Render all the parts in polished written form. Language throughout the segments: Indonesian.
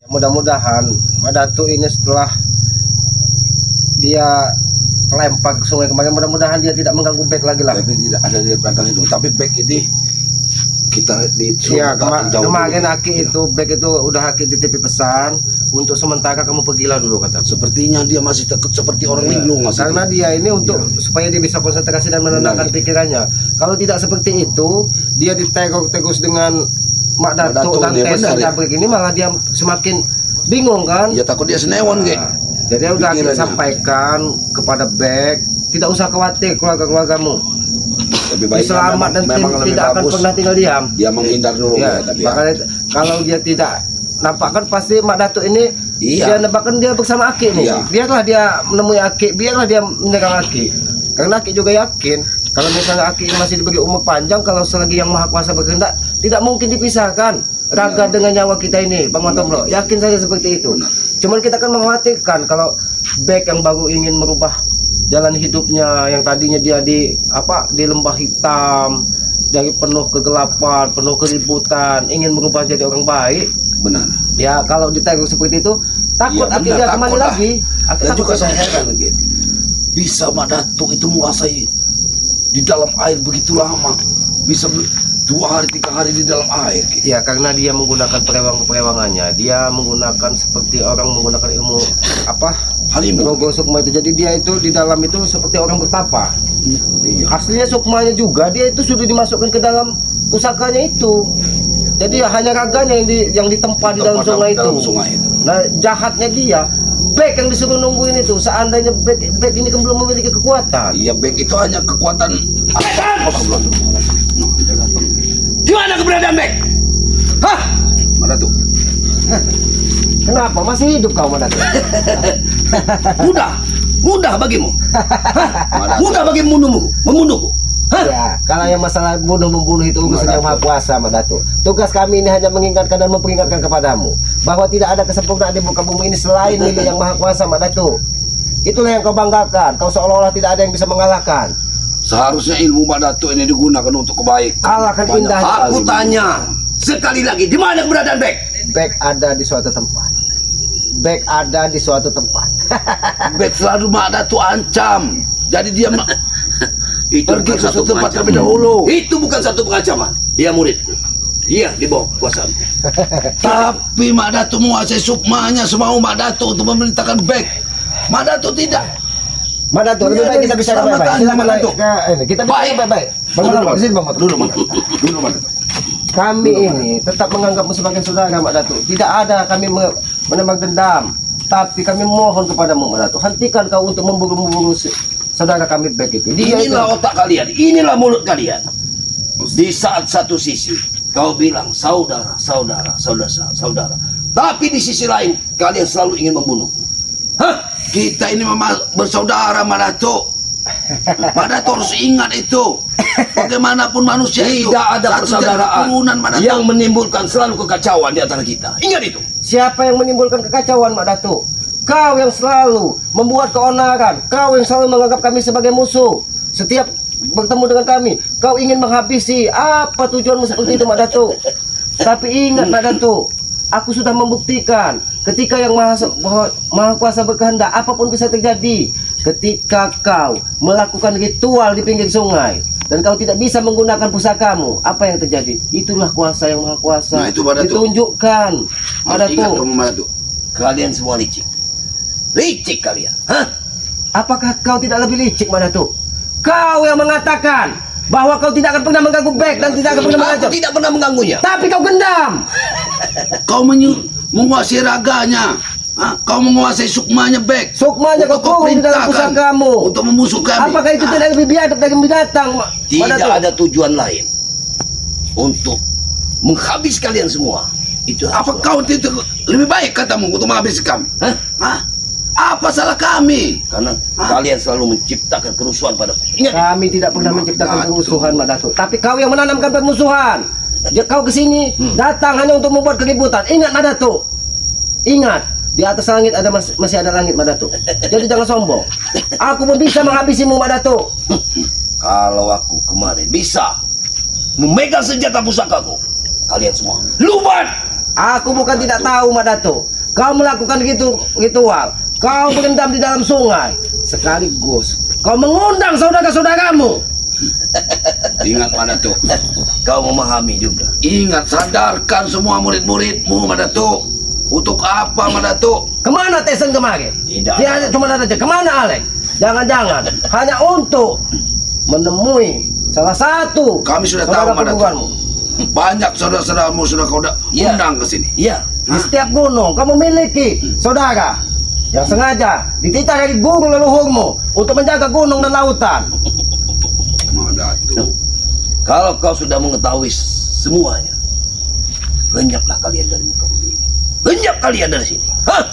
Mudah-mudahan Madatu ini setelah dia lempar ke sungai kemarin, mudah-mudahan dia tidak mengganggu back lagi lah. Tapi tidak ada di belakang itu. Tapi back ini kita Iya, kemarin dulu. Aki Ya. itu back itu udah Aki titip pesan untuk sementara kamu pergilah dulu kata. Sepertinya dia masih takut seperti orang Iya. linglung masih. Karena dia ini untuk supaya dia bisa konsentrasi dan menenangkan pikirannya. Kalau tidak seperti itu, dia diteror terus dengan Mak Datuk dan dia tes benar, ya. begini, malah dia semakin bingung kan. Ya takut dia senewan Nah, kayak. jadi udah kita Pikirannya. sampaikan kepada Bek, tidak usah khawatir keluarga-keluargamu. Lebih baik Selamat dan lebih tidak akan bagus pernah tinggal diam. dia menghindar dulu Ya, ya, tapi ya. makanya kalau dia tidak nampakkan pasti Mak Datuk ini Iya. dia nampakkan dia bersama Aki nih. Iya. Biarlah dia menemui Aki, biarlah dia menyerang Aki. Karena Aki juga yakin kalau misalnya Aki masih diberi umur panjang, kalau selagi Yang Maha Kuasa berkehendak, tidak mungkin dipisahkan raga dengan nyawa kita ini, Bang Matombro. Yakin saja seperti itu. Benar. Cuman kita kan mengkhawatirkan kalau Bek yang baru ingin merubah jalan hidupnya yang tadinya dia di lembah hitam, dari penuh kegelapan, penuh keributan, ingin merubah jadi orang baik. Benar. Ya kalau ditegur seperti itu, takut Iya, akhirnya benar, kembali takut lah. lagi. Aku Dan takut juga saya kembali. heran lagi. Bisa Mak Datuk itu menguasai di dalam air begitu lama. Bisa 2 hari 3 hari di dalam air gitu. Ya karena dia menggunakan perewang-perewangannya, dia menggunakan seperti orang menggunakan ilmu Halimah. Rogo Sukma itu. Jadi dia itu di dalam itu seperti orang bertapa. Iya. Aslinya Sukmanya juga dia itu sudah dimasukkan ke dalam pusakanya itu. Jadi ya hanya raganya yang ditempa di dalam sungai itu. Dalam sungai itu. Nah jahatnya dia, Bek yang disuruh nungguin itu. Seandainya Bek ini kan belum memiliki kekuatan. Iya, back itu hanya kekuatan. Gimana keberadaan back? Hah? Mak Datuk. Kenapa masih hidup kau Madatu? Mudah bagimu. Hah? Mudah bagimu membunuhku. Hah? Ya, kalau yang masalah bunuh-membunuh itu urusan Yang Maha Kuasa, Madatu. Tugas kami ini hanya mengingatkan dan memperingatkan kepadamu bahwa tidak ada kesempurnaan di muka bumi ini selain milik Yang Maha Kuasa, Madatu. Itulah yang kau banggakan. Kau seolah-olah tidak ada yang bisa mengalahkan. Seharusnya ilmu Mak Datuk ini digunakan untuk kebaikan. Alahkan Banyak indahnya. Aku tanya sekali lagi, di mana keberadaan back? Bek ada di suatu tempat. Bek ada di suatu tempat. Back selalu Mak Datuk ancam. Jadi dia Itu pergi bukan ke satu suatu tempat pengancaman. terlebih dahulu. Itu bukan satu pengancaman. Dia muridku. Dia di bawah kuasaan. Tapi Mak Datuk menguasai sukmanya semau Mak Datuk untuk memerintahkan back. Mak Datuk tidak. Madatu, lebih baik kita bicara Selamat baik-baik. datang, Silakan Madatu. kita bicara baik-baik. Bang Matombro, di sini Bang Matombro. Dulu Mak Datuk. Dulu Mak Datuk. Kami ini tetap menganggapmu sebagai saudara, Mak Datuk. Tidak ada kami menembak dendam. Tapi kami mohon kepadamu, Mak Datuk, hentikan kau untuk memburu-memburu saudara kami Bek itu. Dia itu. Inilah otak kalian. Inilah mulut kalian. Di saat satu sisi kau bilang saudara. Tapi di sisi lain kalian selalu ingin membunuhku. Hah? Kita ini memang bersaudara Mak Datuk. Mak Datuk harus ingat itu. Bagaimanapun manusia itu Tidak ada satu persaudaraan keturunan Mak Datuk. yang menimbulkan selalu kekacauan di antara kita. Ingat itu. Siapa yang menimbulkan kekacauan, Mak Datuk? Kau yang selalu membuat keonaran. Kau yang selalu menganggap kami sebagai musuh. Setiap bertemu dengan kami, kau ingin menghabisi. Apa tujuanmu seperti itu, Mak Datuk? Tapi ingat, Mak Datuk, aku sudah membuktikan ketika Yang Maha Kuasa berkehendak, apapun bisa terjadi. Ketika kau melakukan ritual di pinggir sungai dan kau tidak bisa menggunakan pusakamu, apa yang terjadi? Itulah kuasa Yang Maha Kuasa. Nah, itu, Mak Datuk. Ditunjukkan, Mak Harus ingat Datuk. kamu Mak Datuk. Kalian semua licik. Licik kalian. Hah? Apakah kau tidak lebih licik, Mak Datuk? Kau yang mengatakan bahwa kau tidak akan pernah mengganggu Bek dan tidak akan pernah Aku mengancam. tidak pernah mengganggunya. Tapi kau gendam. Kau menguasai raganya. Hah? Kau menguasai sukmanya back. Sukmanya kau Untuk kurung di dalam perintahkan, pusakamu. untuk memusuh kami. Apakah itu tidak lebih biadab dari binatang, Mak Tidak Datuk? ada tujuan lain untuk menghabis kalian semua. Itu Apa harus kau itu lebih baik katamu untuk menghabisi kami? Hah? Hah? Apa salah kami? Karena kalian selalu menciptakan kerusuhan padaku. Ingat, Kami tidak pernah Mak menciptakan Datuk. kerusuhan, Mak Datuk. Tapi kau yang menanamkan permusuhan. Kau kesini datang hanya untuk membuat keributan. Ingat, Mak Datuk. Ingat, di atas langit ada masih ada langit, Mak Datuk. Jadi jangan sombong. Aku pun bisa menghabisimu, Mak Datuk. kalau aku kemarin bisa memegang senjata pusakaku, kalian semua lubat. Aku bukan tidak tahu, Mak Datuk. kau melakukan ritual, kau berendam di dalam sungai, sekaligus kau mengundang saudara-saudaramu. Ingat Madatuk. Kau memahami juga. Ingat, sadarkan semua murid-muridmu Madatuk. Untuk apa Madatuk? Kemana Tyson kemarin? Tidak. Dia cuma saja. Kemana Alex? Jangan-jangan hanya untuk menemui salah satu Kami sudah saudara tahu, Madatuk. perguruanmu. Banyak saudara-saudaramu sudah kau Iya. undang ke sini. Iya. Di setiap gunung kamu memiliki saudara yang sengaja dititah dari guru leluhurmu untuk menjaga gunung dan lautan. Madatuk. Kalau kau sudah mengetahui semuanya, lenyaplah kalian dari muka bumi ini. Lenyap kalian dari sini. Hah?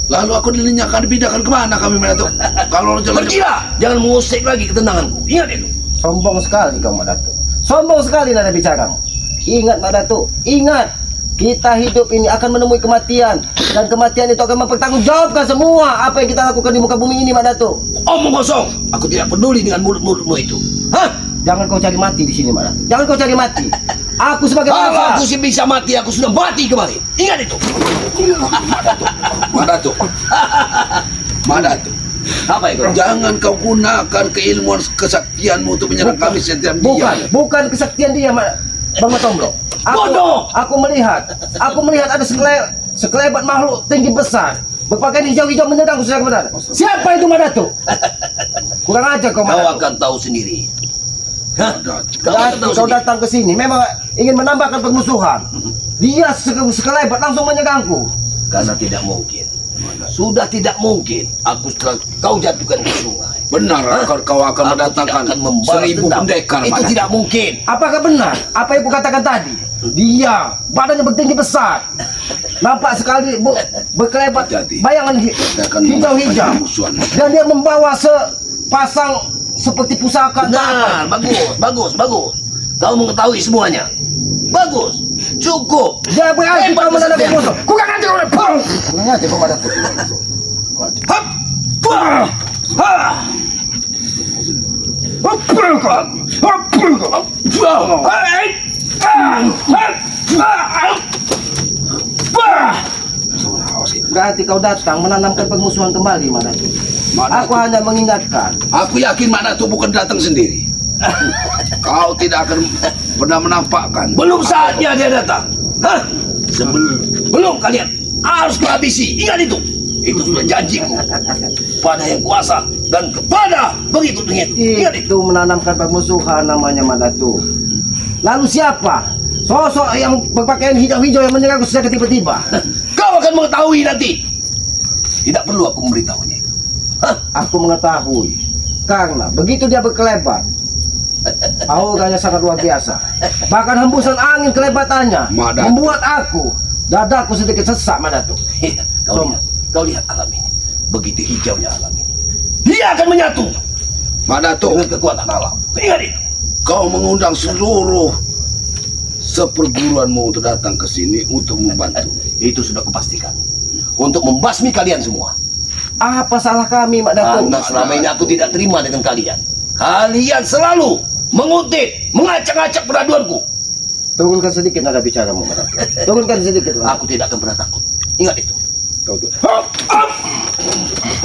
Lalu aku dilenyapkan, dipindahkan kemana kami Madatuk? Kalau jalan Pergilah. Jangan mengusik lagi ketenanganku. Ingat itu. Sombong sekali kau Madatu. Sombong sekali nada bicaramu. Ingat Madatu, ingat. Kita hidup ini akan menemui kematian, dan kematian itu akan mempertanggungjawabkan semua apa yang kita lakukan di muka bumi ini Madatu. Omong kosong. Aku tidak peduli dengan mulut-mulutmu itu. Hah? Jangan kau cari mati di sini Madatu. Jangan kau cari mati. Aku sebagai Kalau aku bangsa. sih bisa mati, aku sudah mati kemarin. Ingat itu. Madatuk. Madatuk. Apa itu? Jangan kau gunakan keilmuan kesaktianmu untuk menyerang kami setiap Bukan kesaktian dia Bang Matombro. Bodoh. Aku melihat ada sekelebat makhluk tinggi besar berpakaian hijau-hijau menyerang saudara Madatu. Siapa itu Madatu? Kurang aja kau Kau Madatu. akan tahu sendiri. Hah? Madatuk. Kau akan tahu Kau sendiri. datang ke sini memang ingin menambahkan permusuhan. Dia sekelebat langsung menyerangku. Karena tidak mungkin. Sudah tidak mungkin. Aku setelah kau jatuhkan ke sungai. Benar, kau akan Aku mendatangkan tidak akan membalas 1000 dendam. pendekar Itu Madatuk. tidak mungkin. Apakah benar apa yang kukatakan tadi? Dia badannya bertinggi besar, nampak sekali berkelebat Hati-hati. bayangan Dia akan hijau-hijau, melakukan musuhan. dan dia membawa sepasang seperti pusaka. Nah, bagus. Kau mengetahui semuanya. Bagus. Cukup. Dia berarti Hebat kau menghadapi kesetiaan. musuh. Kurang ajar oleh Pong. Kurang ajar kau Madatu. Hap! Wah! Ha! Hai! Ah! Ah! Ah! Berarti kau datang menanamkan permusuhan kembali Madatu. Madatuk. Aku hanya mengingatkan. Aku yakin Madatuk bukan datang sendiri. Kau tidak akan pernah menampakkan. Belum saatnya dia datang. Hah? Belum kalian harus kuhabisi. Ingat itu. Itu sudah janjiku pada yang kuasa dan kepada pengikutnya. Ingat itu. Itu menanamkan permusuhan namanya Madatu. Lalu siapa? Sosok yang berpakaian hijau-hijau yang menyerangku secara tiba-tiba. Kau akan mengetahui nanti. Tidak perlu aku memberitahunya itu. Hah? Aku mengetahui. Karena begitu dia berkelebat, auranya sangat luar biasa. Bahkan hembusan angin kelebatannya Madatu. membuat dadaku sedikit sesak Madatu. Iya, kau lihat alam ini. Begitu hijaunya alam ini. Dia akan menyatu Madatuk, dengan kekuatan alam. Ingat itu. kau mengundang seluruh seperguruanmu untuk datang ke sini untuk membantu. Itu sudah kupastikan. Untuk membasmi kalian semua. Apa salah kami Madatu? Karena selama ini aku tidak terima dengan kalian. Kalian selalu menguntit, mengacak-acak peraduanku. Turunkan sedikit nada bicaramu Madatu. Turunkan sedikit lah. Aku tidak akan pernah takut. Ingat itu. Kau tuh. Hop, hop.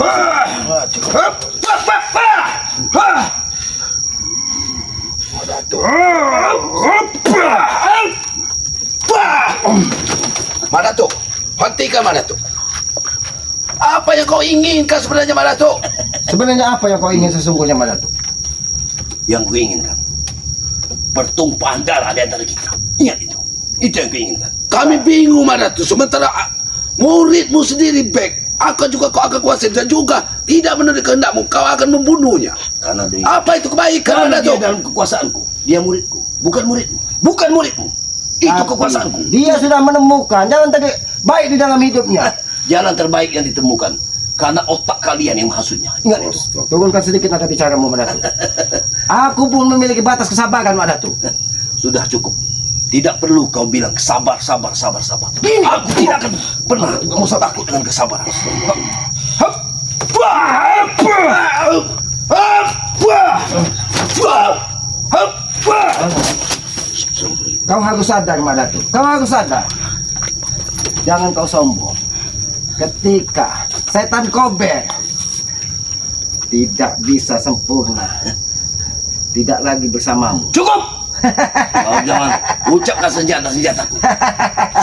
Hah. Hop, hop, hop, hah. Hah. Madatuk. Hop, hop, hah. Hah. Madatuk, hentikan Madatuk. Apa yang kau inginkan sebenarnya Madatuk? Sebenarnya apa yang kau ingin sesungguhnya Madatu? Yang kuinginkan pertumpahan darah di antara kita. Ingat itu. Itu yang kuinginkan. Kami bingung Madatuk. Sementara muridmu sendiri baik. Kau kau akan kuasai dan juga tidak menurut kehendakmu. Kau akan membunuhnya. Karena dia, Apa itu kebaikan karena dia Madatuk? dalam kekuasaanku. Dia muridku, bukan muridmu. Bukan muridmu. Itu Tapi kekuasaanku. Dia sudah menemukan jalan baik di dalam hidupnya. Jalan terbaik yang ditemukan karena otak kalian yang menghasutnya. Ingat itu. Turunkan sedikit nada bicaramu Madatu. Aku pun memiliki batas kesabaran Madatu. Sudah cukup. Tidak perlu kau bilang sabar. Ini aku tidak akan pernah usah takut dengan kesabaran. Hap. Wah, hap. Hap. Wah. Wah. Hap. Wah. Kau harus sadar Madatu. Kau harus sadar. Jangan kau sombong. ketika setan kober tidak bisa sempurna, tidak lagi bersamamu. Cukup! Kau jangan ucapkan senjataku.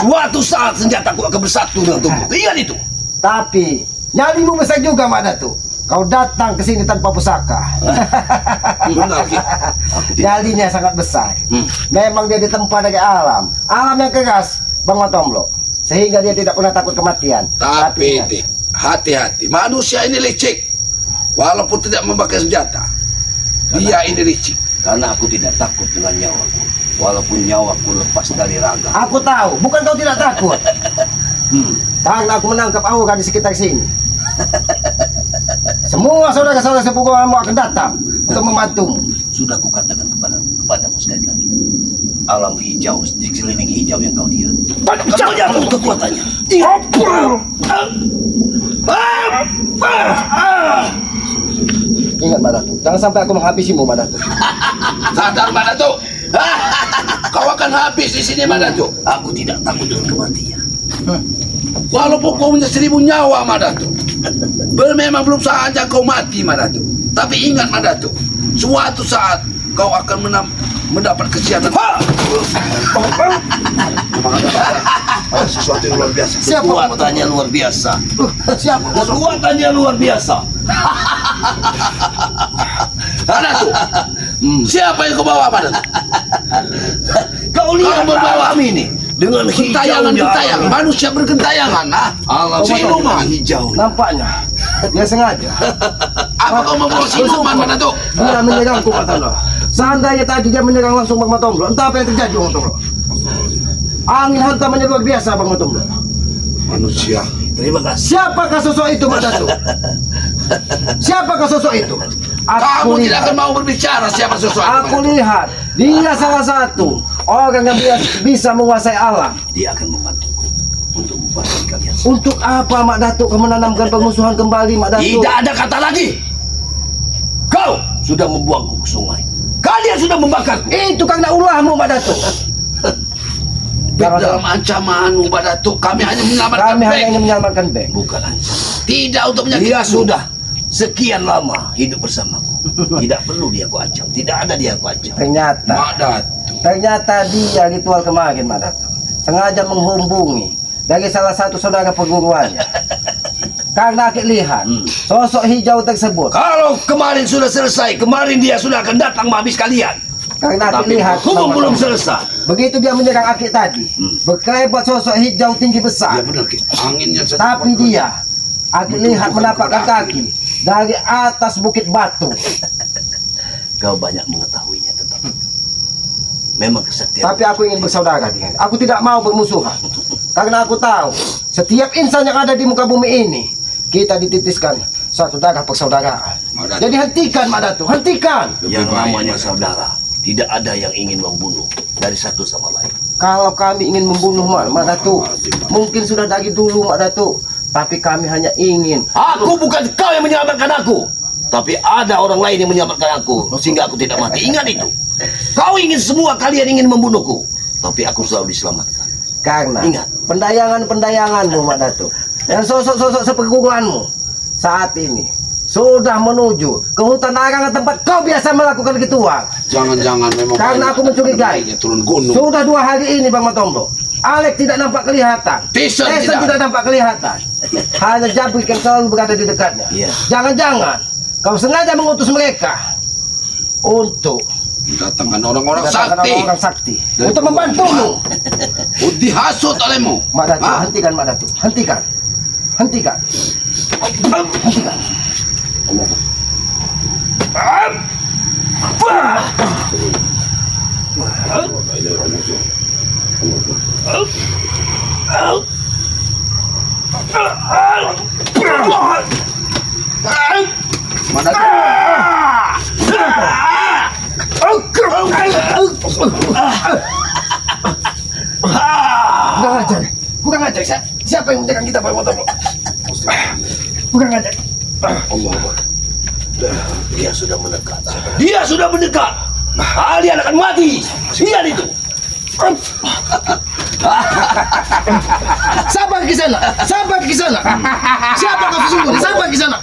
Suatu saat senjataku akan bersatu dengan tubuh. Ingat itu. Tapi nyalimu besar juga Mak Datu. Kau datang ke sini tanpa pusaka. Benar, Ki. Nyalinya sangat besar. Memang dia ditempa dari alam yang keras, Bang Matomblo. Sehingga dia tidak pernah takut kematian. Tapi ingat, Dik, hati-hati. Manusia ini licik. Walaupun tidak memakai senjata, dia ini licik. Karena aku tidak takut dengan nyawaku. Walaupun nyawaku lepas dari raga. aku tahu, bukan kau tidak takut. Karena aku menangkap aura di sekitar sini. Semua saudara-saudara sepupuanmu akan datang untuk membantumu. Sudah kukatakan kepadamu sekali lagi. Alam hijau, di sekeliling hijau yang kau lihat. Kau jatuh kekuatannya. Ingat Mak Datu, jangan sampai aku menghabisimu Mak Datu. Sadar, Mak Datu. Kau akan habis di sini, Mak Datu. Aku tidak takut dengan kematian. Walaupun kau punya 1000 nyawa, Mak Datu. Memang belum saatnya kau mati, Mak Datu. Tapi ingat, Mak Datu, suatu saat kau akan mendapat kesehatan. Ada sesuatu yang luar biasa. Siapa Kekuatannya luar biasa. Siapa? Kekuatannya luar biasa. Mak Datu, siapa yang kau bawa, Mak Datu? Kau lihat Kau membawa kami ini dengan Gentayangan, manusia bergentayangan, alam siluman. hijau. Nampaknya dia sengaja. Apa kau membawa siluman, Mak Datu? Dia menyerangku Mak Tomblo. Seandainya tadi dia menyerang langsung Bang Matomblo, entah apa yang terjadi Bang Matomblo. Angin hantamannya luar biasa Bang Matomblo. Manusia. Terima kasih. Siapakah sosok itu Mak Datu? Siapakah sosok itu? Kamu tidak akan mau berbicara siapa sosok itu, Aku Mak Datu. lihat dia salah satu orang yang bisa menguasai alam. Dia akan membantuku untuk membantu kalian. Untuk apa Mak Datu kau menanamkan permusuhan kembali Mak Datu? Tidak ada kata lagi. Kau sudah membuangku ke sungai. Kalian sudah membakarku. Itu karena ulahmu Mak Datu. Dalam ancamanmu, Mak Datu, kami hanya menyelamatkan Kami hanya Beng. ingin menyelamatkan Beng. Bukan ancaman. Tidak untuk menyakiti. Dia sudah sekian lama hidup bersamaku. Tidak perlu dia ku ancam. Tidak ada dia ku ancam. Mak Datu. Ternyata dia ritual kemarin Mak Datu sengaja menghubungi dari salah satu saudara perguruannya. Karena aku lihat sosok hijau tersebut. Kalau kemarin sudah selesai, kemarin dia sudah akan datang menghabis kalian. Karena aku Tapi lihat hukum Bang belum Matomblo. selesai. Begitu dia menyerang Aki tadi, berkelebat sosok hijau tinggi Ya besar. benar, Ki. Anginnya saja. Tapi dia, Aki lihat menapakkan kaki dari atas bukit batu. Kau banyak mengetahuinya tentang itu. Memang kesaktian. Tapi aku ingin bersaudara dengan. Aku tidak mau bermusuhan. Karena aku tahu setiap insan yang ada di muka bumi ini kita dititiskan satu darah persaudaraan. Mak Datu. Jadi hentikan Mak Datu, hentikan. Yang Lebih baik, namanya Mak Datu. saudara, tidak ada yang ingin membunuh dari satu sama lain. Kalau kami ingin membunuh Mak Datu, mungkin sudah dari dulu Mak Datu. Tapi kami hanya ingin. Aku bukan kau yang menyelamatkan aku, tapi ada orang lain yang menyelamatkan aku sehingga aku tidak mati. Ingat itu. Kau ingin semua kalian ingin membunuhku, tapi aku selalu diselamatkan. Karena Ingat. pendayangan-pendayanganmu Mak Datu dan sosok-sosok seperguruanmu saat ini sudah menuju ke hutan larangan tempat kau biasa melakukan ritual. Jangan-jangan memang Karena banyak aku mencurigai. baiknya turun gunung. Sudah 2 hari ini Bang Matomblo, Alex tidak nampak kelihatan. Tyson Tyson tidak. tidak nampak kelihatan. Hanya Jabrik yang selalu berada di dekatnya. Iya. Jangan-jangan kau sengaja mengutus mereka untuk Datangkan orang-orang mendatangkan sakti. orang sakti Dari untuk membantumu. Dihasut olehmu. Mak Datu, Ah, hentikan Mak Datu, hentikan. Hentikan. Hentikan. Mak Datu. Kurang ajar. Kurang ajar. Siapa yang menyerang kita Bang Matomblo? Kurang ajar. Allah. Dia sudah mendekat. Dia sudah mendekat. Kalian akan mati. Lihat itu. Sabar di sana. Sabar di sana. Siapa kau sesungguhnya? Sabar di sana.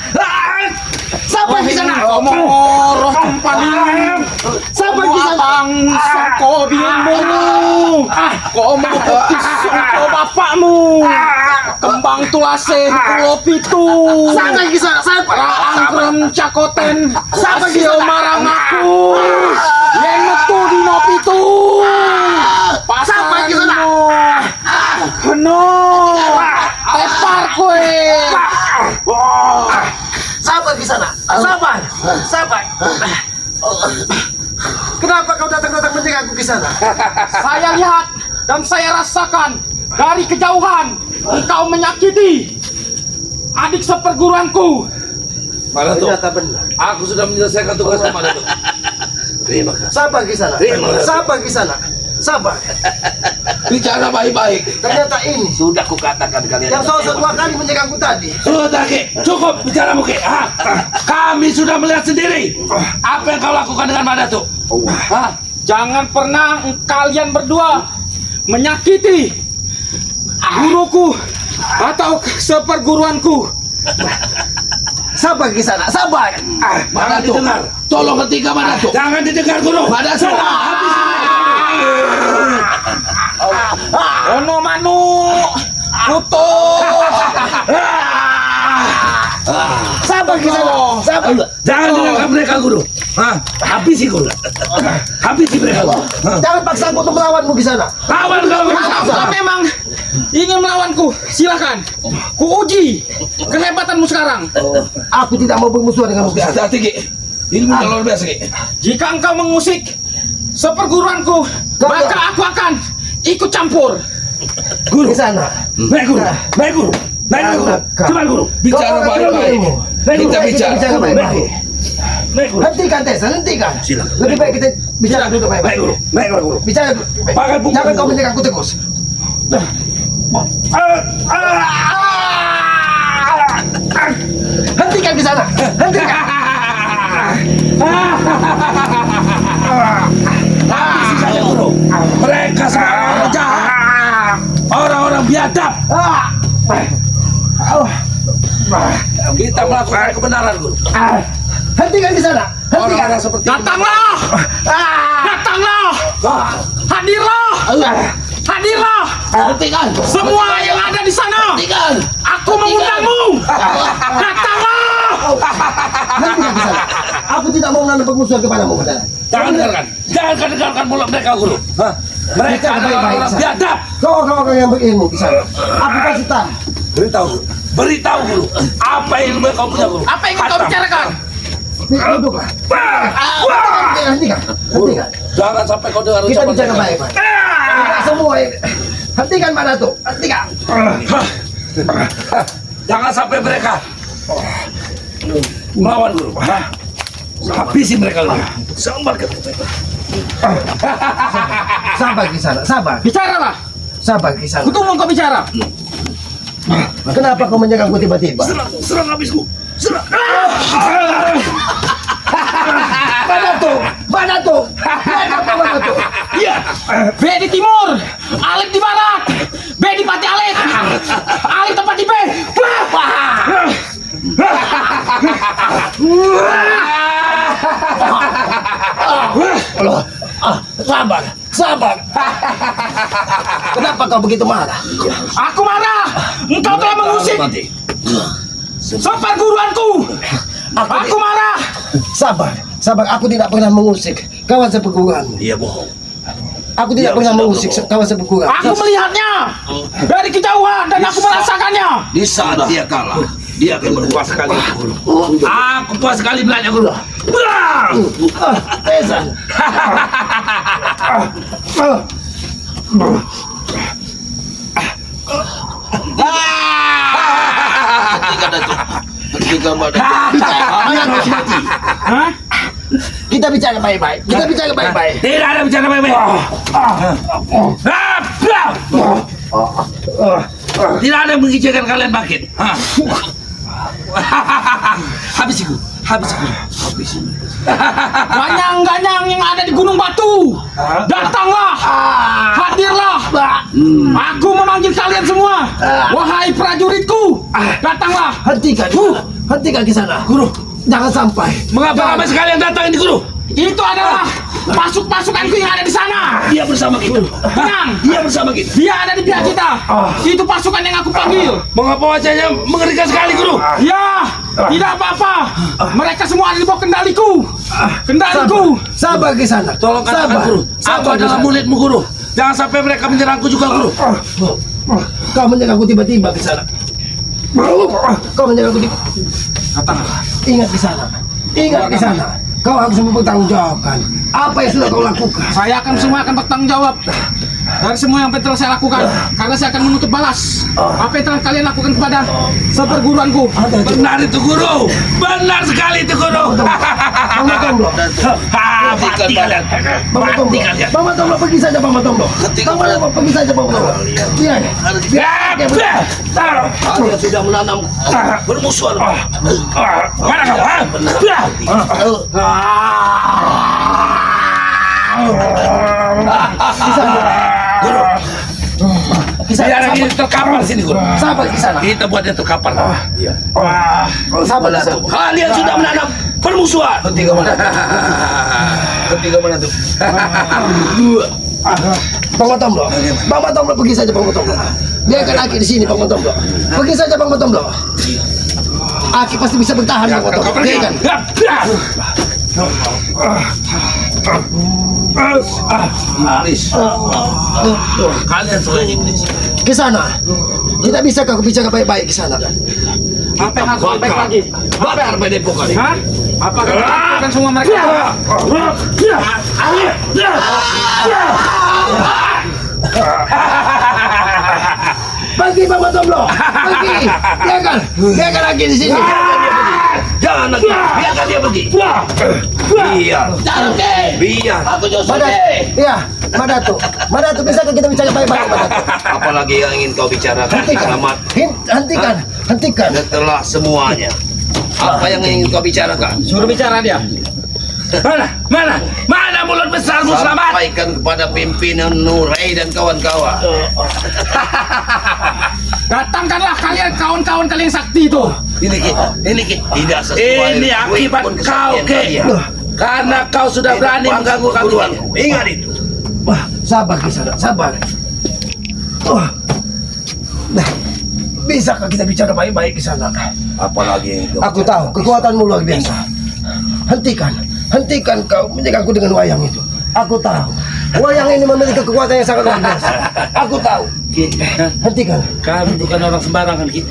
Sabar di sana. Roh kumpaling. Sabar di sana. Kau bingungmu. Kau mau petis kau bapakmu. Kembang tulasen pulau pitu. Sabar di sana. Sabar. Angkrem cakoten. Sabar di Asio sana. marang aku. Yen metu dino pitu. Sabar di sana. Heno. Tepar kowe. Sabar di sana. Sabar. Sabar. Kenapa kau datang-datang menjaga aku di sana? Saya lihat dan saya rasakan dari kejauhan engkau menyakiti adik seperguruanku. Madato, Ternyata benar. aku sudah menyelesaikan tugasnya Madato. Terima kasih. Sabar di sana. Terima kasih. Sabar di sana. Sabar. Bicara baik-baik. Ternyata ini Sudah kukatakan kalian. yang salah dua kali menjaga aku tadi. Sudah, Ki. Cukup bicaramu, Ki. Kami sudah melihat sendiri apa yang kau lakukan dengan Madato. Jangan pernah kalian berdua menyakiti guruku atau seperguruanku. Sabar di sana. Sabar. Jangan didengar. Tolong hentikan Madato. Jangan didengar, Guru. Madato. Ono manu kutuk. Sabar di sana. Sabar. Jangan dengarkan mereka, Guru. Habisi, Guru. Habisi mereka, Guru. Jangan paksa aku untuk melawanmu di sana. Lawan kau. Kalau memang ingin melawanku, silakan. Kuuji kehebatanmu sekarang. Aku tidak mau bermusuhan denganmu di sana. Hati-hati, Ki. Ilmu luar biasa, Ki. Jika engkau mengusik seperguruanku, maka aku akan ikut campur. Guru. Di sana. Naik, Guru. Naik, Guru. Naik, Guru. Coba, Guru. Bicara Kau baik-baik. ilmu. Kita bicara. Bicara Naik, baik-baik. Guru. Naik, Guru. Hentikan Tessa, hentikan. Silakan. Lebih baik kita bicara dulu Naik, baik-baik. Guru. Naik, Guru. Bicara dulu. baik-baik. Pakai buku. Jangan kau menjaga aku terus. Hentikan di sana. Hentikan. Habisi saja, Guru. Mereka semua orang jahat. Orang-orang biadab. Kita melakukan kebenaran, Guru. Hentikan di sana. Hentikan. Orang-orang seperti Datanglah! Datanglah! Hadirlah! Hadirlah! Hentikan. Semua yang ada di sana! Hentikan. Aku mengundangmu! Datanglah! Hentikan di sana. Aku tidak mau menanam permusuhan kepadamu. Jangan dengarkan. Jangan dengarkan mulut mereka, Guru. Mereka Bicara adalah baik-baik, orang Sa. biadab. Kau yang berilmu di sana. Aku kasih tahu. Beritahu, Guru. Beritahu, Guru. Apa ilmu yang kau punya, Guru? Apa yang kau Hatam. bicarakan? Duduklah. Hentikan. Guru, Hentikan. jangan sampai kau dengar Kita ucapan bicara mereka. baik-baik. Tidak semua ini. Hentikan mana tuh? Hentikan. Jangan sampai mereka melawan, Guru. Habisi mereka, Guru. Sambar ke Sabar di sana. Sabar. Bicaralah! Sabar di sana. Kutunggu kau bicara! Kenapa kau menyerangku tiba-tiba? serang habisku. Serang. Mana tuh? Mana tuh? Mana tuh? Iya. B di timur! Alif di barat! B di Pati Alif! Alif tempat di B! Sabar. Sabar. Kenapa kau begitu marah? Aku marah! Engkau telah mengusik seperguruanku! Aku marah! Sabar. Sabar. Aku tidak pernah mengusik kawan seperguruanmu. Dia bohong. Aku tidak Dia pernah sudah mengusik berbohong. kawan seperguruan. Aku melihatnya dari kejauhan dan aku merasakannya! Di saat dia kalah, dia akan berpuas sekali, Guru. Aku puas sekali belanja, Guru. Tessa. Hah? Kita bicara baik-baik. Kita bicara baik-baik. Tidak ada bicara baik-baik. Tidak ada yang mengizinkan kalian bangkit. Habis guru. Ganyang-ganyang yang ada di Gunung Batu, datanglah, hadirlah. Aku memanggil kalian semua, wahai prajuritku, datanglah. Hentikan ke sana. Guru, jangan sampai. Mengapa ramai sekali yang datang ini guru? Itu adalah pasukanku yang ada di sana. Dia bersama kita. Tenang, Dia bersama kita. dia ada di pihak kita. Itu pasukan yang aku panggil. Mengapa wajahnya mengerikan sekali guru? Ya, tidak apa-apa. Mereka semua ada di bawah kendaliku. Sabar ke sana. Tolong katakan guru. Aku adalah muridmu guru. Jangan sampai mereka menyerangku juga guru. Kau menyerangku tiba-tiba ke sana. Kau menyerangku tiba. Katakanlah. Ingat ke sana. Ingat ke sana. Kau harus mempertanggungjawabkan apa yang sudah kau lakukan. Saya semua akan bertanggung jawab dari semua yang telah saya lakukan, karena saya akan menuntut balas apa yang telah kalian lakukan kepada seperguruanku. Benar itu guru. Benar sekali itu guru. Mama Tomblo. Mati kalian. Mama Tomblo. Mama Tomblo pergi saja Mama Tomblo. Mama Tomblo pergi saja Mama Tomblo. Biar. Kalian sudah menanam bermusuhan. Mana kau? Biar lagi terkapar sini guru. Sabar ke sana. Kita buat dia terkapar. Sabar ke sana. Kalian sudah menanam permusuhan. Ketiga mana tuh? Mama Tomblo. Mama Tomblo pergi saja Mama Tomblo. Biarkan Aki di sini Mama Tomblo. Pergi saja Mama Tomblo. Aki pasti bisa bertahan Mama Tomblo. Biarkan. Iblis. Kalian semua iblis. Ke sana. Tidak bisa kau bicara baik-baik ke sana. Apa yang harus baik lagi? Bakar padepokan. Hah? Apa kalian lakukan semua mereka? Pergi Mama Tomblo. Pergi. Biarkan Aki di sini. Jangan lagi. Biarkan dia pergi. Biar. Aku Madatu. Iya, Madatu bisa kita bicara baik-baik Madatu. Apalagi yang ingin kau bicarakan? Selamat. Hentikan. Setelah semuanya. Apa yang ingin kau bicarakan? Suruh bicara dia. Mana mulut besarmu selamat? Sampaikan kepada pimpinan Nurai dan kawan-kawan. Datangkanlah kalian kawan-kawan kalian sakti itu. Ini tidak sesuai. Ini akibat kau, Ki. Karena kau sudah berani mengganggu kami. Ingat itu. Wah, sabar ke sana, sabar. Nah, bisakah kita bicara baik-baik ke sana? Apalagi yang Aku tahu kekuatanmu luar biasa. Hentikan kau menjagaku dengan wayang itu. Aku tahu wayang ini memiliki kekuatan yang sangat luar biasa. Aku tahu. Ki, Hentikan. kami bukan orang sembarangan, Ki.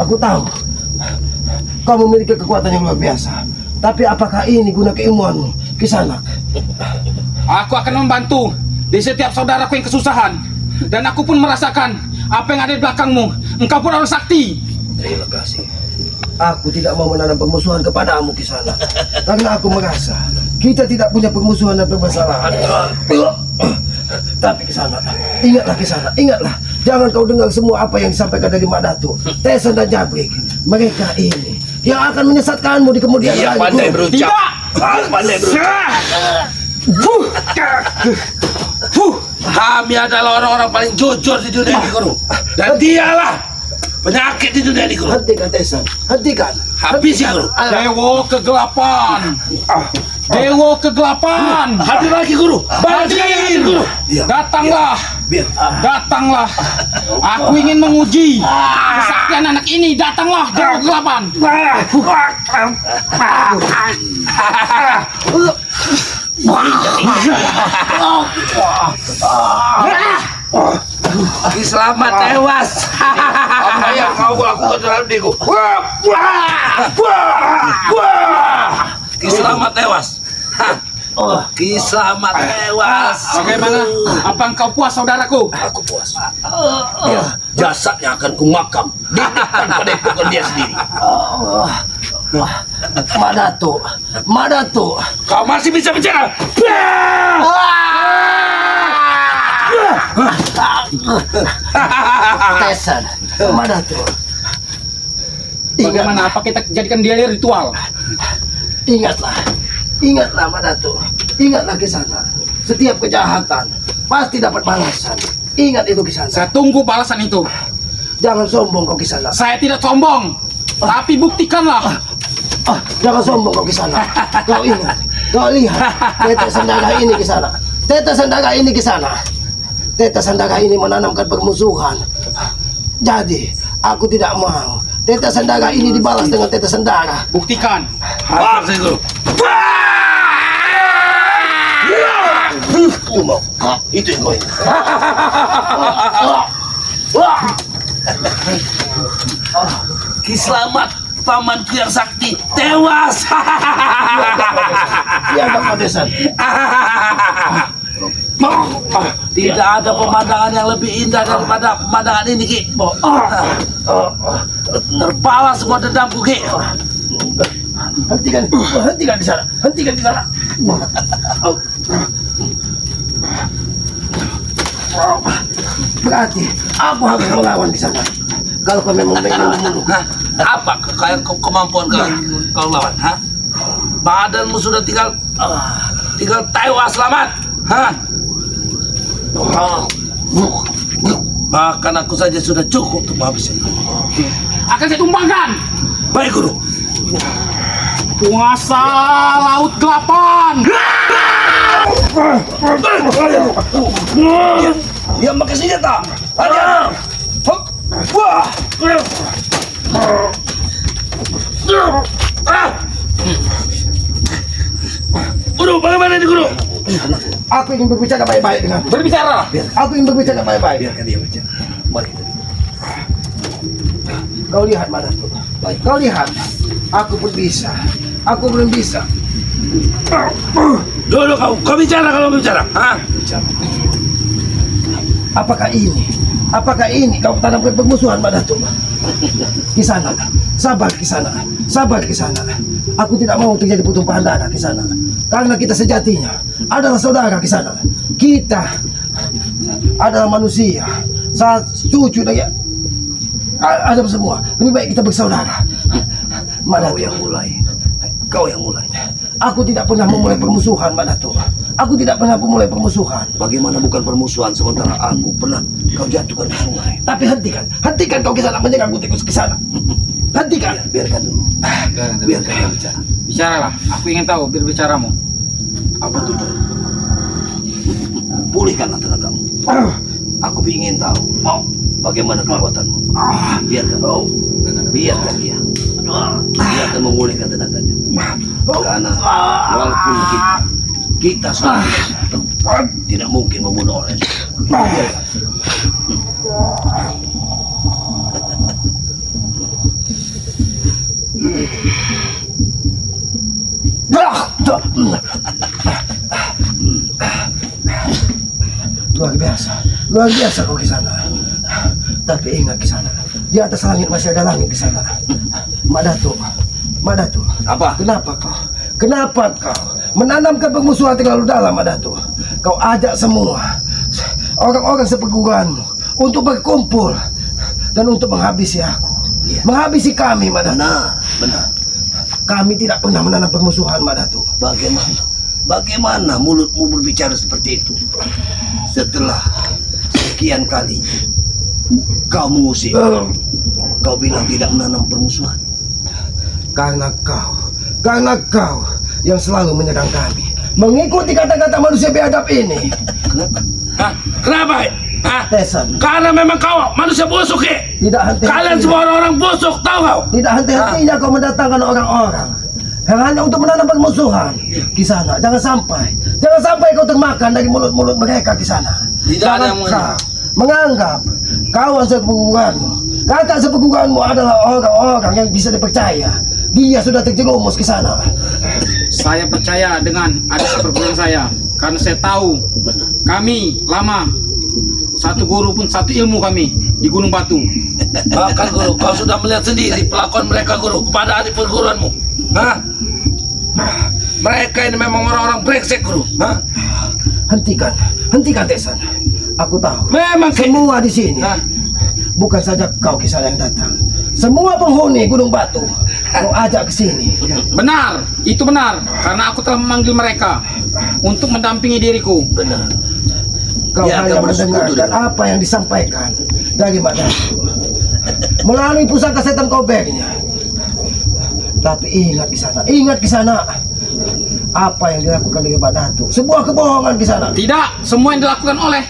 Aku tahu kau memiliki kekuatan yang luar biasa. Tapi apakah ini guna keilmuanmu, Kisanak? Aku akan membantu di setiap saudaraku yang kesusahan. Dan aku pun merasakan apa yang ada di belakangmu. Engkau pun orang sakti. Terima kasih. Aku tidak mau menanam permusuhan kepadamu, Kisanak. Karena aku merasa kita tidak punya permusuhan dan permasalahan. Tapi Kisanak, ingatlah. Jangan kau dengar semua apa yang disampaikan dari Mak Datu, Teson dan Jabrik. Mereka ini yang akan menyesatkanmu di kemudian Dia hari. pandai berucap. Tidak. Pandai berucap. Kami adalah orang-orang paling jujur di dunia ini, Guru. Dan dialah penyakit di dunia ini, Guru. Hentikan, Teson. Hentikan. Habisi, Guru. Dewa kegelapan. Hadir lagi, Guru. Hadir. Guru. Datanglah. Aku ingin menguji kesaktian anak ini. Datanglah Dewa kegelapan. Ki Selamat tewas. Apa yang kau lakukan terhadap diriku? Ki Selamat tewas. Ki Selamat tewas. Bagaimana? Apa engkau puas, saudaraku? Aku puas. Jasadnya akan kumakam di depan padepokan dia sendiri. Madatu. Kau masih bisa bicara. Teson, Madatu. Bagaimana? Apa kita jadikan dia ritual? Ingatlah Madatu. Ingatlah Kisana. Setiap kejahatan pasti dapat balasan. Ingat itu Kisana. Saya tunggu balasan itu. Jangan sombong kau Kisana. Saya tidak sombong, tapi buktikanlah. Jangan sombong kau Kisana. Kau ingat, kau lihat tetes sendaga ini Kisana. Tetes sendaga ini Kisana. Tetes sendaga ini menanamkan permusuhan. Jadi aku tidak mau tetes sendaga ini dibalas dengan tetes sendaga. Buktikan. Apa sih guru? Itu mau. Itu yang mau. Kiselamat pamanku yang sakti tewas. Iya Pak Desan. Tidak ada pemandangan yang lebih indah daripada pemandangan ini, Ki. Terbawa semua dendamku, Ki. Hentikan di sana. Hentikan di sana. Berarti aku harus melawan di sana. Kalau kau memang ingin membunuh. Hah? Apa kemampuan kau lawan? Hah? Badanmu sudah tinggal tewas selamat. Hah? Bahkan aku saja sudah cukup untuk menghabiskan. Akan saya tumbangkan. Baik guru. Penguasa Laut Gelapan. Dia pakai senjata. Ada. Wah. Guru, bagaimana ini guru? Aku ingin berbicara baik-baik dengan. Berbicara. Aku ingin berbicara baik-baik. Biarkan dia bicara. Mari. Kau lihat Madatu. Kau lihat. Aku pun bisa. Aku belum bisa. Dulu kau bicara kalau bicara. Hah? Bicara. Apakah ini kau tanamkan permusuhan Madatu? Kisana, sabar Kisana. Aku tidak mau terjadi pertumpahan darah Kisana. Karena kita sejatinya adalah saudara Kisana. Kita adalah manusia. Saat cucu dari Adam semua. Lebih baik kita bersaudara. Kau yang mulai. Aku tidak pernah memulai permusuhan Madatu. Aku tidak pernah memulai permusuhan. Bagaimana bukan permusuhan sementara aku pernah kau jatuhkan ke sungai? Tapi hentikan kau Kisana menyerang tikus Kisana. Hentikan. Biarkan dulu. Biarkan dia bicara. Bicaralah. Aku ingin tahu berbicaramu. Apa tujuan? Pulihkanlah tenagamu. Aku ingin tahu bagaimana kekuatanmu. Biarkan dia. Dia akan memulihkan tenaganya. Karena walaupun kita sudah tidak mungkin membunuh orang. Luar biasa kau Kisana. Tapi ingat Kisana, di atas langit masih ada langit Kisana. Madatu. Apa? Kenapa kau menanamkan permusuhan terlalu dalam Madatu? Kau ajak semua orang-orang seperguruanmu untuk berkumpul dan untuk menghabisi aku. Iya. Menghabisi kami Madatu. Benar. Kami tidak pernah menanam permusuhan Madatu. Bagaimana mulutmu berbicara seperti itu? Setelah sekian kali kau mengusik, kau bilang tidak menanam permusuhan. Karena kau yang selalu menyerang kami, mengikuti kata-kata manusia biadab ini. Kenapa? Hah? Kenapa? Hah? Tesan, Karena memang kau manusia busuk, Ki. tidak Kalian semua orang-orang busuk, tahu kau? tidak henti-hentinya kau mendatangkan orang-orang yang hanya untuk menanam permusuhan. Kisana, jangan sampai kau termakan dari mulut-mulut mereka Kisana. Tidak ada yang menganggap kawan seperguruanmu, kakak seperguruanmu adalah orang-orang yang bisa dipercaya. Dia sudah terjerumus ke sana. Saya percaya dengan adik seperguruan saya. Karena saya tahu kami lama satu guru pun satu ilmu kami di Gunung Batu. Bahkan guru, kau sudah melihat sendiri pelakuan mereka guru kepada adik perguruanmu. Hah? Mereka ini memang orang-orang brengsek guru. Hah? Hentikan Tesan. Aku tahu. Memang Ki. Semua di sini Hah? bukan saja kau Kisana yang datang. Semua penghuni Gunung Batu kau ajak ke sini. Benar, itu benar. Karena aku telah memanggil mereka untuk mendampingi diriku. Benar. Kau Ya, hanya kau bersekutu mendengarkan dengan- apa yang disampaikan dari Mak Datu melalui pusaka setan kobeknya. Tapi ingat Kisana, apa yang dilakukan oleh Mak Datu sebuah kebohongan Kisana. Tidak, semua yang dilakukan oleh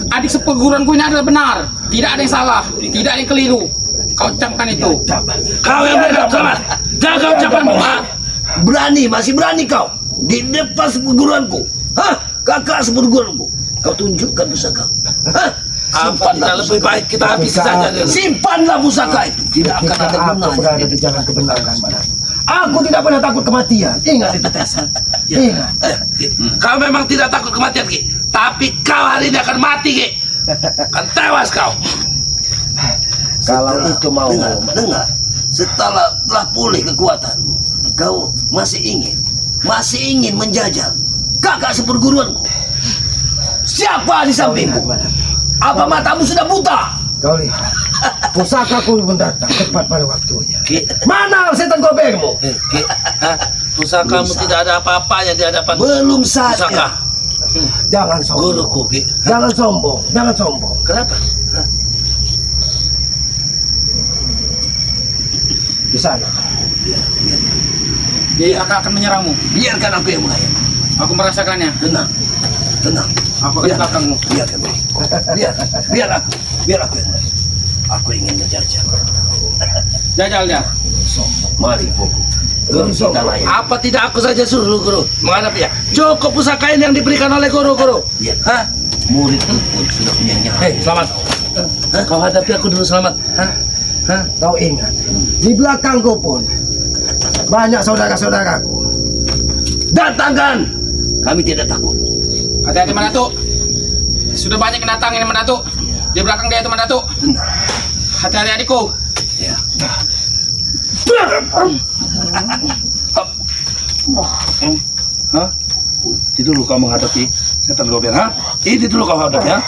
adik seperguruanku ini adalah benar. Tidak ada yang salah, tidak ada yang keliru. Kau ucapkan itu. Kau yang benar, Samad. Jaga ucapanmu, ha? Masih berani kau di depan seperguruanku. Hah? Kakak seperguruanku. Kau tunjukkan pusaka. Hah? Apa tidak lebih baik kita habisi saja dia? Simpanlah pusaka itu. Tidak akan Ketika ada aku gunanya. berada di jalan kebenaran Mak Datu, aku tidak pernah takut kematian. Ingat itu Tesan. Ingat. Kau memang tidak takut kematian, Ki. Tapi kau hari ini akan mati, Ki. Akan tewas kau. Kalau Setelah- itu mau dengar. Setelah telah pulih kekuatanmu, kau masih ingin menjajal kakak seperguruanku. Siapa di sampingmu? Mak Datu, Apa matamu sudah buta? kau lihat, pusakaku mendatang tepat pada waktunya. Ki, Mana setan kobekmu? Ki, Pusakamu Bisa. tidak ada apa-apanya di hadapan belum pusaka. saja. Jangan sombong. Guruku, Ki. Jangan sombong. Jangan sombong. Kenapa? Di sana. Dia akan menyerangmu. Biarkan aku yang mulai. Aku merasakannya. Tenang, tenang. Aku akan di belakangmu. Biarkan aku. Biar aku yang mulai. Aku ingin menjajal. Jajal dia. Mari, Boku. Guru kita layan. Apa tidak aku saja suruh guru menghadapi ya? Cukup pusaka ini yang diberikan oleh guru. Ya. Hah? Murid pun sudah punya nyali. Hei, selamat. Kau hadapi aku dulu, selamat. Hah? Hah? Kau ingat, di belakangku pun banyak saudara-saudaraku. Datangkan. Kami tidak takut. Hati-hati Manatu. Sudah banyak yang datang ini Manatu. Di belakang dia itu Manatu. Tenang. Hati-hati adikku. Ya. Hah? Itu dulu kau menghadapi setan gober, ha? Ini dulu kau hadapi, ha?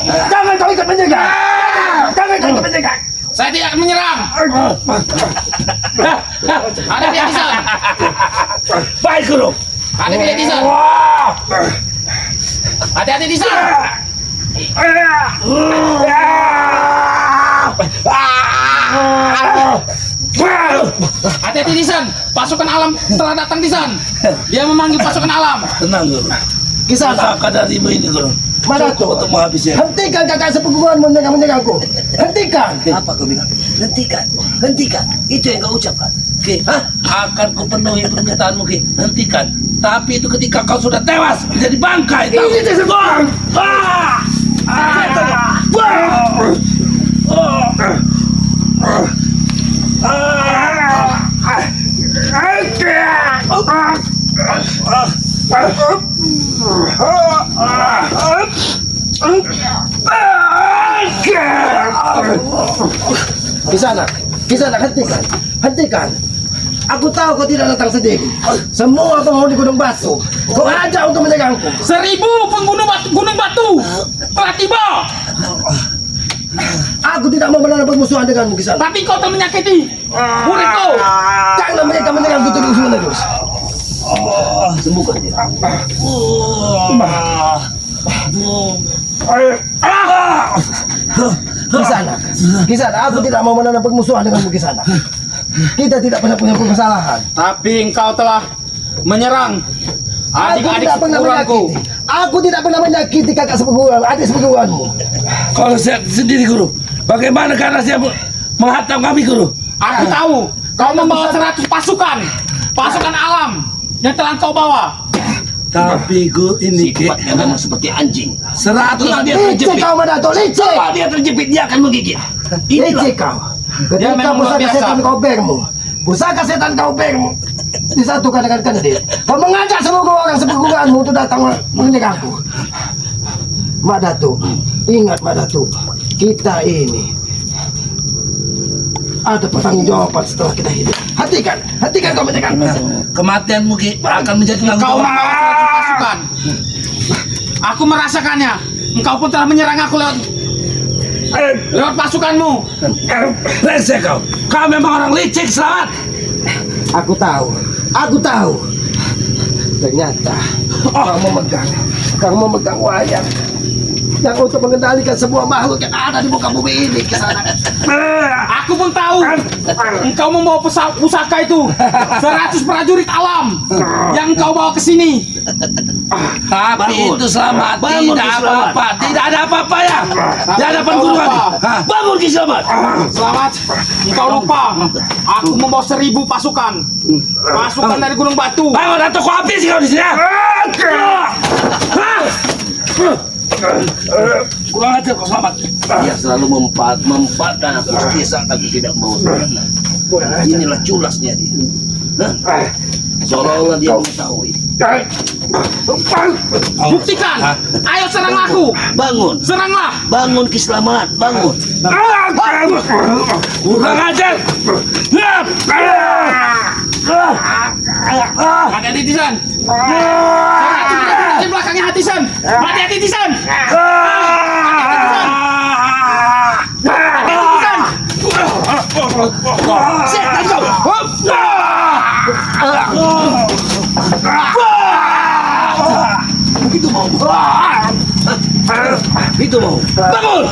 Jangan kau ikut menjaga. Jangan kau ikut menjaga. Saya tidak akan menyerang. Hadapi Atisan. Baik, guru. Hadapi Atisan. Hati-hati Atisan. Hati-hati Atisan. Pasukan alam telah datang Atisan. Dia memanggil pasukan alam. Tenang, guru. Kisah Pusaka darimu ini, guru. Mana Cukup tuh? untuk menghabisnya. Hentikan kakak sepupuan menyerangku. Hentikan. Apa kau bilang? Hentikan. Itu yang kau ucapkan. Ki, akan kupenuhi permintaanmu, Ki. Hentikan. Tapi itu ketika kau sudah tewas menjadi bangkai. tahu? Ini sesuatu. Kisana, hentikan. Aku tahu kau tidak datang sendiri. Semua penghuni Gunung Batu kau ajak untuk menyerangku. 1000 penghuni Gunung Batu telah tiba. Aku tidak mau bermusuhan denganmu Kisana. Tapi kau telah menyakiti muridku. Jangan mereka menyerangku terus-menerus. Sembuhkan dia. Kisana, aku tidak mau menanam permusuhan denganmu Kisana. Kita tidak pernah punya kesalahan. Tapi engkau telah menyerang Aku adik-adik tidak pernah sepupuanku. menyakiti. Aku tidak pernah menyakiti kakak sepupuan, adik sepupuanmu. Kalau saya sendiri, guru. Bagaimana karena saya menghantam kami, guru? Aku tahu kau membawa 100 pasukan alam yang telah kau bawa. Tapi guru ini, Ki, Sifatnya memang seperti anjing. 100 dia Licik terjepit. kau Madato, licik. Kalau dia terjepit, dia akan menggigit. Inilah. Licik kau. Dia Ketika memang luar pusaka biasa. setan kau bermu disatukan dengan kendil. Kau mengajak seluruh orang seperguruanmu untuk datang menyerangku. Madato, ingat Madato, kita ini ada pertanggungjawaban setelah kita hidup. Hentikan kau menyerang. Kematianmu, Ki, akan menjadi tanggung Kau jawab. membawa 100 pasukan. Aku merasakannya. Engkau pun telah menyerang aku lewat pasukanmu. Rese kau. Kau memang orang licik, Selamat. Aku tahu. Ternyata kau memegang wayang yang untuk mengendalikan semua makhluk yang ada di muka bumi ini ke sana. Aku pun tahu engkau membawa pusaka itu 100 prajurit alam yang engkau bawa ke sini. Tapi Bangun. itu Selamat. Bangun, Tidak Ki Selamat. apa-apa. Tidak ada apa-apa ya. Di hadapan Engkau guru lupa. kami. Hah? Bangun Ki Selamat. Selamat, engkau lupa. Aku membawa 1000 pasukan dari Gunung Batu. Bangun atau kau habis kau di sini. Ya? Kurang ajar kau Selamat. Dia selalu mempatkan aku saat aku tidak mau sebenarnya. Inilah culasnya dia. Hah? Seolah-olah dia mengetahui. Buktikan. Ayo serang aku. Bangun, Seranglah. bangun Ki Selamat, bangun. Kurang ajar. Hati-hati Tisan. Di belakangnya Hatisan. Hati-hati Tisan. Tisan. Setan kau. Itu mau. Itu mau. Bangun.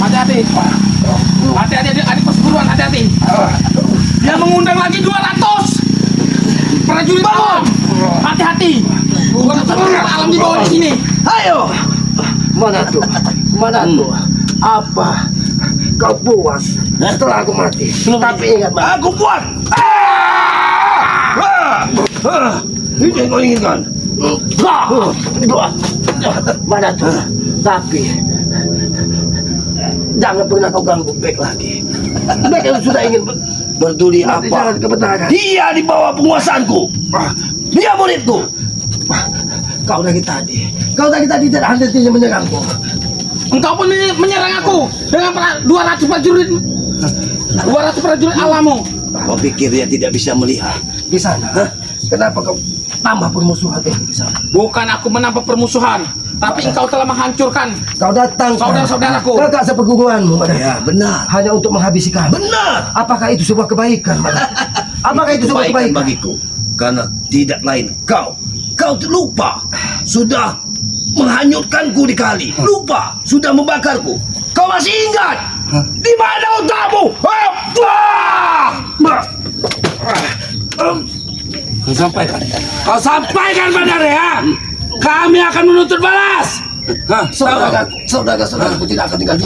Hati-hati. Hati-hati adik perseguruan, hati-hati. Dia mengundang lagi 200 prajurit alam. Hati-hati. 200 prajurit alam di bawah di sini. Ayo. Mana tuh? Apa kau puas setelah aku mati? Tapi ingat, Aku buat. Itu yang kau inginkan. mana tuh? Tapi jangan pernah kau ganggu Bek lagi. Bek yang sudah ingin Berduli mati apa? jalan kebenaran. Dia di bawah penguasaanku. Dia muridku. Kau dari tadi tidak henti-hentinya menyerangku. Engkau pun menyerang aku dengan 200 prajurit alammu. Kau pikir dia tidak bisa melihat? Di sana. Kenapa kau tambah permusuhan di sana? Bukan aku menambah permusuhan, tapi engkau telah menghancurkan Kau datang saudara-saudaraku. kakak seperguruanmu, Ya, benar. hanya untuk menghabisi kami. Benar. Apakah itu sebuah kebaikan, Madatu? Apakah itu sebuah kebaikan? bagiku? Karena tidak lain kau lupa sudah menghanyutkanku di kali. Lupa sudah membakarku. Kau masih ingat? Di mana otakmu? Kau sampaikan pada ya. Kami akan menuntut balas. Saudara-saudaraku tidak akan tinggal diam.